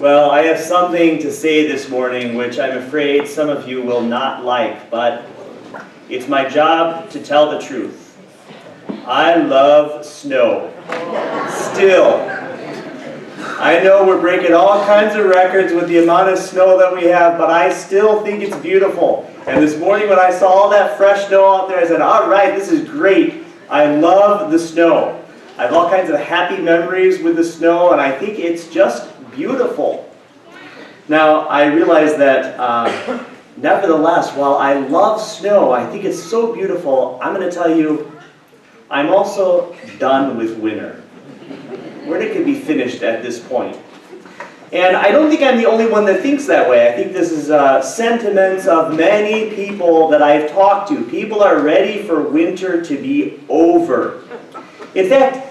Well, I have something to say this morning which I'm afraid some of you will not like, but it's my job to tell the truth. I love snow. Still. I know we're breaking all kinds of records with the amount of snow that we have, but I still think it's beautiful. And this morning when I saw all that fresh snow out there, I said, all right, this is great. I love the snow. I have all kinds of happy memories with the snow, and I think it's just beautiful. Now, I realize that nevertheless, while I love snow, I think it's so beautiful, I'm going to tell you, I'm also done with winter. Winter can be finished at this point. And I don't think I'm the only one that thinks that way. I think this is sentiments of many people that I've talked to. People are ready for winter to be over. In fact,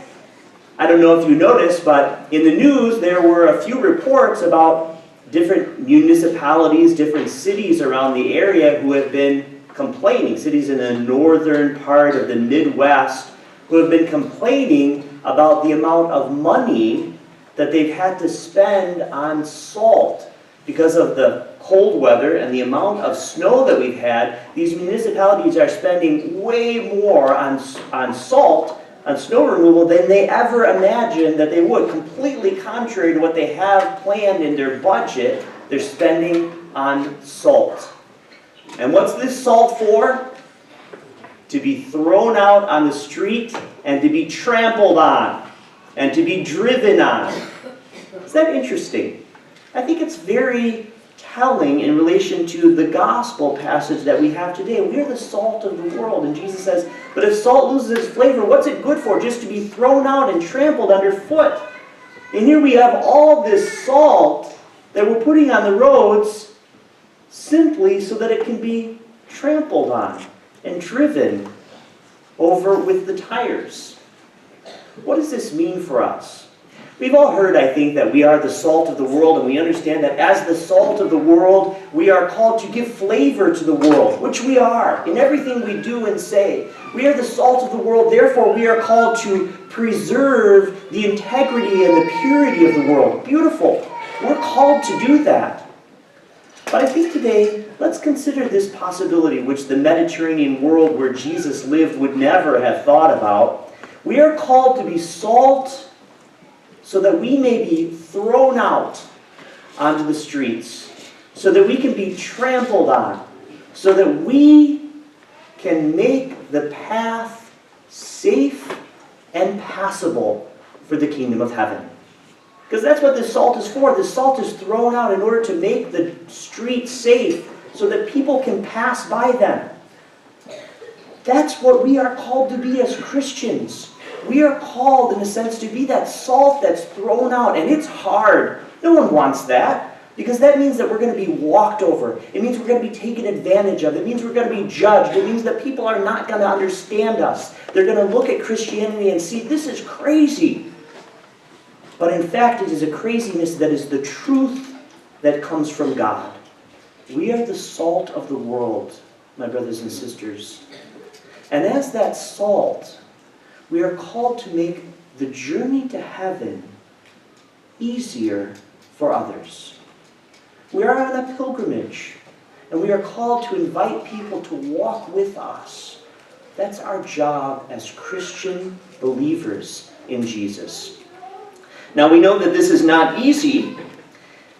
I don't know if you noticed, but in the news there were a few reports about different municipalities, different cities around the area who have been complaining, cities in the northern part of the Midwest, who have been complaining about the amount of money that they've had to spend on salt. Because of the cold weather and the amount of snow that we've had, these municipalities are spending way more on salt, on snow removal, than they ever imagined that they would. Completely contrary to what they have planned in their budget, they're spending on salt. And what's this salt for? To be thrown out on the street and to be trampled on and to be driven on. Is that interesting? I think it's very telling in relation to the gospel passage that we have today. We are the salt of the world. And Jesus says, but if salt loses its flavor, what's it good for? Just to be thrown out and trampled underfoot. And here we have all this salt that we're putting on the roads simply so that it can be trampled on and driven over with the tires. What does this mean for us? We've all heard, I think, that we are the salt of the world, and we understand that as the salt of the world, we are called to give flavor to the world, which we are in everything we do and say. We are the salt of the world, therefore we are called to preserve the integrity and the purity of the world. Beautiful. We're called to do that. But I think today, let's consider this possibility, which the Mediterranean world where Jesus lived would never have thought about. We are called to be salt so that we may be thrown out onto the streets, so that we can be trampled on, so that we can make the path safe and passable for the kingdom of heaven. Because that's what this salt is for. This salt is thrown out in order to make the streets safe so that people can pass by them. That's what we are called to be as Christians. We are called, in a sense, to be that salt that's thrown out. And it's hard. No one wants that. Because that means that we're going to be walked over. It means we're going to be taken advantage of. It means we're going to be judged. It means that people are not going to understand us. They're going to look at Christianity and see, this is crazy. But in fact, it is a craziness that is the truth that comes from God. We are the salt of the world, my brothers and sisters. And as that salt, we are called to make the journey to heaven easier for others. We are on a pilgrimage, and we are called to invite people to walk with us. That's our job as Christian believers in Jesus. Now we know that this is not easy,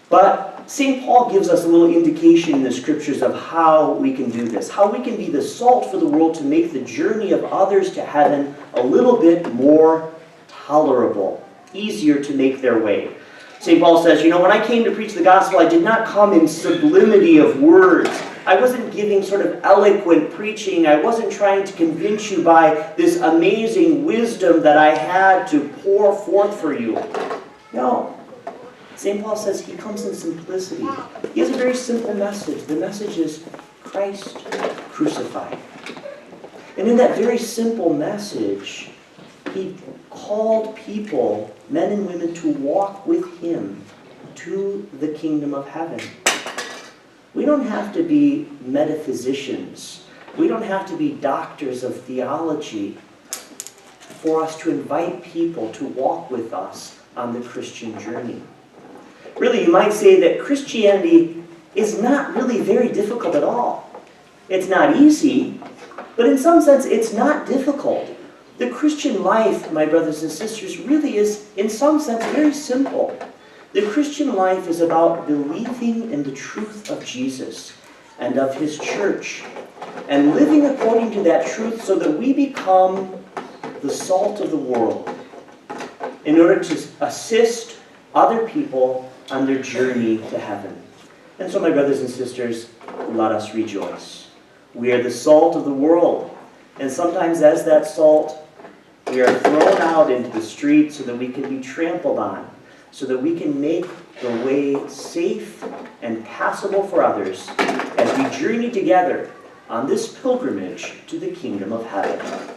but St. Paul gives us a little indication in the scriptures of how we can do this, how we can be the salt for the world to make the journey of others to heaven a little bit more tolerable, easier to make their way. St. Paul says, when I came to preach the gospel, I did not come in sublimity of words. I wasn't giving sort of eloquent preaching. I wasn't trying to convince you by this amazing wisdom that I had to pour forth for you. No. St. Paul says he comes in simplicity. He has a very simple message. The message is Christ crucified. And in that very simple message, he called people, men and women, to walk with him to the kingdom of heaven. We don't have to be metaphysicians. We don't have to be doctors of theology for us to invite people to walk with us on the Christian journey. Really, you might say that Christianity is not really very difficult at all. It's not easy, but in some sense, it's not difficult. The Christian life, my brothers and sisters, really is, in some sense, very simple. The Christian life is about believing in the truth of Jesus and of His church, and living according to that truth so that we become the salt of the world in order to assist other people on their journey to heaven. And so, my brothers and sisters, let us rejoice. We are the salt of the world, and sometimes as that salt, we are thrown out into the street so that we can be trampled on, so that we can make the way safe and passable for others as we journey together on this pilgrimage to the kingdom of heaven.